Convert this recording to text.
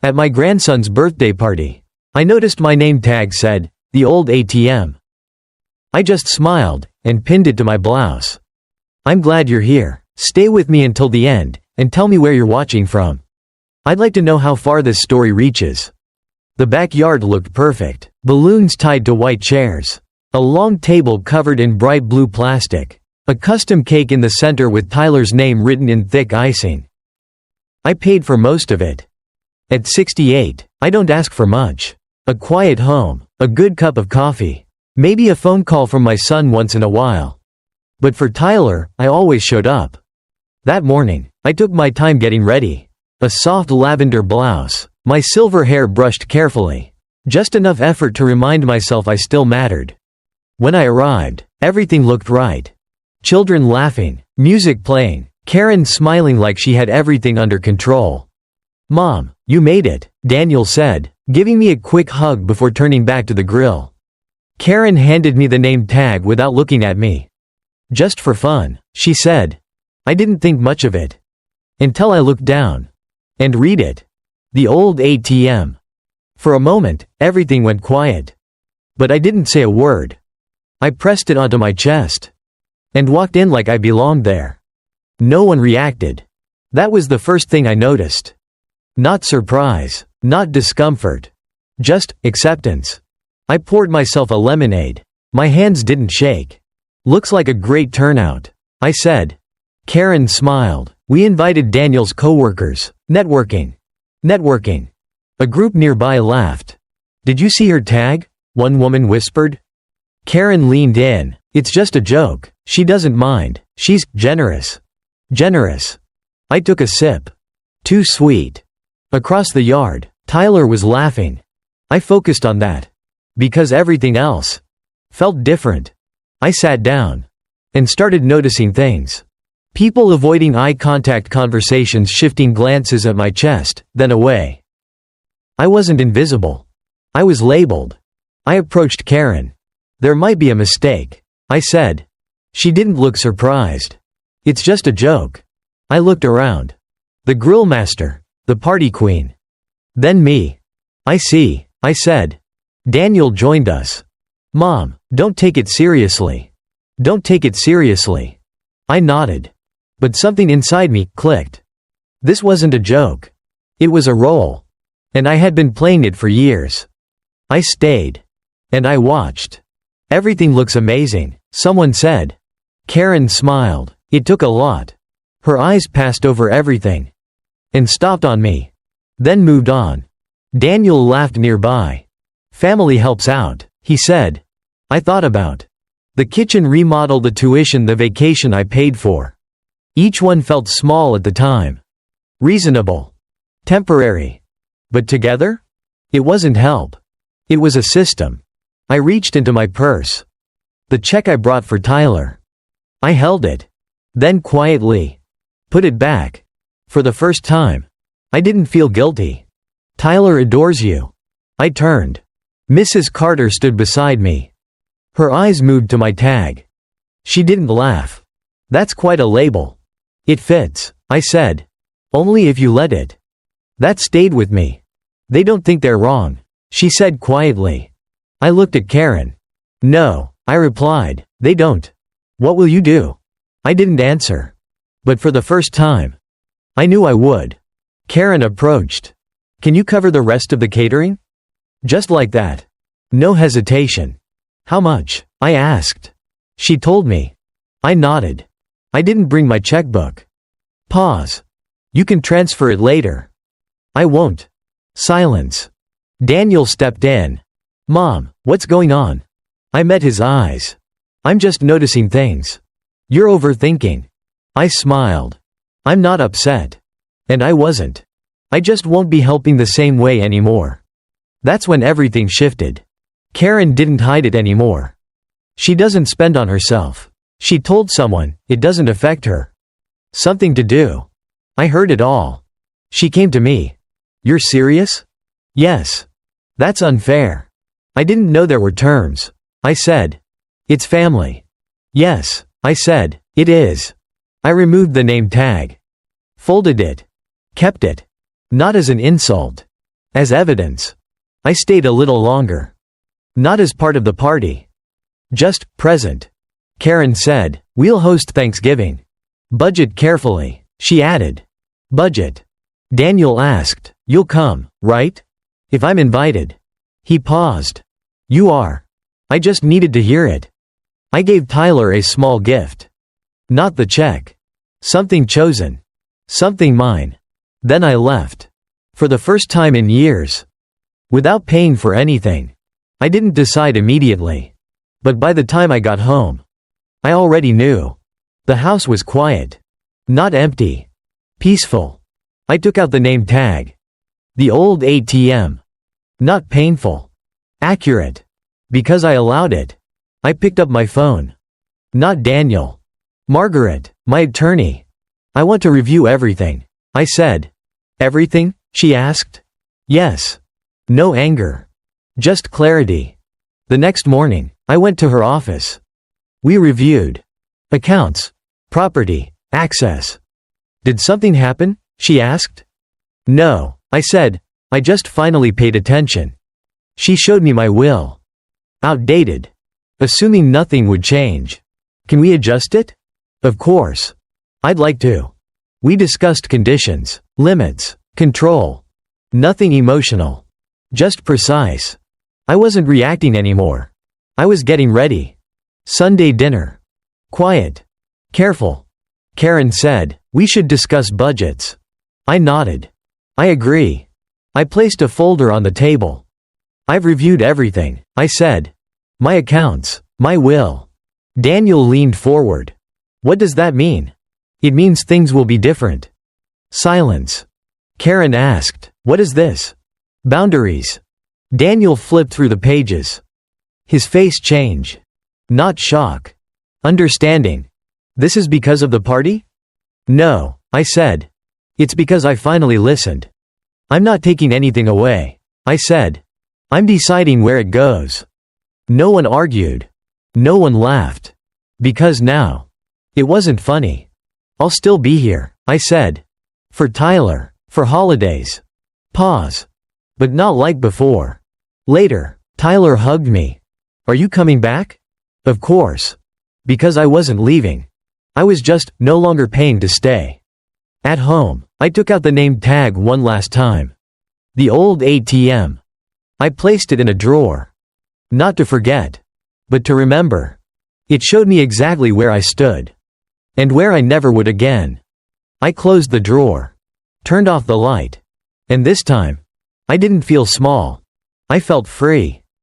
At my grandson's birthday party, I noticed my name tag said, "The Old ATM." I just smiled, and pinned it to my blouse. I'm glad you're here. Stay with me until the end, and tell me where you're watching from. I'd like to know how far this story reaches. The backyard looked perfect. Balloons tied to white chairs. A long table covered in bright blue plastic. A custom cake in the center with Tyler's name written in thick icing. I paid for most of it. At 68, I don't ask for much. A quiet home, a good cup of coffee, maybe a phone call from my son once in a while. But for Tyler, I always showed up. That morning, I took my time getting ready. A soft lavender blouse, my silver hair brushed carefully. Just enough effort to remind myself I still mattered. When I arrived, everything looked right. Children laughing, music playing, Karen smiling like she had everything under control. "Mom, you made it," Daniel said, giving me a quick hug before turning back to the grill. Karen handed me the name tag without looking at me. "Just for fun," she said. I didn't think much of it. Until I looked down. And read it. The Old ATM. For a moment, everything went quiet. But I didn't say a word. I pressed it onto my chest. And walked in like I belonged there. No one reacted. That was the first thing I noticed. Not surprise, not discomfort. Just acceptance. I poured myself a lemonade. My hands didn't shake. "Looks like a great turnout," I said. Karen smiled. "We invited Daniel's coworkers. Networking." Networking. A group nearby laughed. "Did you see her tag?" one woman whispered. Karen leaned in. "It's just a joke. She doesn't mind. She's generous." Generous. I took a sip. Too sweet. Across the yard, Tyler was laughing. I focused on that. Because everything else felt different. I sat down. And started noticing things. People avoiding eye contact, conversations shifting, glances at my chest, then away. I wasn't invisible. I was labeled. I approached Karen. "There might be a mistake," I said. She didn't look surprised. "It's just a joke." I looked around. The grill master. The party queen. Then me. "I see," I said. Daniel joined us. "Mom, don't take it seriously. Don't take it seriously." I nodded. But something inside me clicked. This wasn't a joke. It was a role. And I had been playing it for years. I stayed. And I watched. "Everything looks amazing," someone said. Karen smiled. It took a lot. Her eyes passed over everything. And stopped on me. Then moved on. Daniel laughed nearby. "Family helps out," he said. I thought about the kitchen remodel, the tuition, the vacation I paid for. Each one felt small at the time. Reasonable. Temporary. But together? It wasn't help. It was a system. I reached into my purse. The check I brought for Tyler. I held it. Then quietly put it back. For the first time. I didn't feel guilty. "Tyler adores you." I turned. Mrs. Carter stood beside me. Her eyes moved to my tag. She didn't laugh. "That's quite a label." "It fits," I said. "Only if you let it." That stayed with me. "They don't think they're wrong," she said quietly. I looked at Karen. "No," I replied, "they don't." "What will you do?" I didn't answer. But for the first time, I knew I would. Karen approached. "Can you cover the rest of the catering?" Just like that. No hesitation. "How much?" I asked. She told me. I nodded. I didn't bring my checkbook. Pause. "You can transfer it later." "I won't." Silence. Daniel stepped in. "Mom, what's going on?" I met his eyes. "I'm just noticing things." "You're overthinking." I smiled. "I'm not upset." And I wasn't. I just won't be helping the same way anymore. That's when everything shifted. Karen didn't hide it anymore. She doesn't spend on herself. She told someone, it doesn't affect her. Something to do. I heard it all. She came to me. "You're serious?" "Yes." "That's unfair." "I didn't know there were terms." I said. "It's family." "Yes," I said, "it is." I removed the name tag. Folded it. Kept it. Not as an insult. As evidence. I stayed a little longer. Not as part of the party. Just present. Karen said, "We'll host Thanksgiving. Budget carefully," she added. Budget. Daniel asked, "You'll come, right? If I'm invited." He paused. "You are." I just needed to hear it. I gave Tyler a small gift. Not the check. Something chosen. Something mine. Then I left. For the first time in years. Without paying for anything. I didn't decide immediately. But by the time I got home, I already knew. The house was quiet. Not empty. Peaceful. I took out the name tag. The old ATM. Not painful. Accurate. Because I allowed it. I picked up my phone. Not Daniel. Margaret, my attorney. "I want to review everything," I said. "Everything?" she asked. Yes. No anger. Just clarity. The next morning, I went to her office. We reviewed. Accounts. Property. Access. "Did something happen?" she asked. "No," I said. "I just finally paid attention." She showed me my will. Outdated. Assuming nothing would change. "Can we adjust it?" "Of course. I'd like to." We discussed conditions, limits, control. Nothing emotional. Just precise. I wasn't reacting anymore. I was getting ready. Sunday dinner. Quiet. Careful. Karen said, "We should discuss budgets." I nodded. "I agree." I placed a folder on the table. "I've reviewed everything," I said. "My accounts, my will." Daniel leaned forward. "What does that mean?" "It means things will be different." Silence. Karen asked, "What is this?" "Boundaries." Daniel flipped through the pages. His face changed. Not shock. Understanding. "This is because of the party?" "No," I said. "It's because I finally listened." "I'm not taking anything away," I said. "I'm deciding where it goes." No one argued. No one laughed. Because now. It wasn't funny. "I'll still be here," I said. "For Tyler. For holidays." Pause. "But not like before." Later, Tyler hugged me. "Are you coming back?" "Of course." Because I wasn't leaving. I was just no longer paying to stay. At home, I took out the name tag one last time. The old ATM. I placed it in a drawer. Not to forget. But to remember. It showed me exactly where I stood. And where I never would again. I closed the drawer. Turned off the light. And this time, I didn't feel small. I felt free.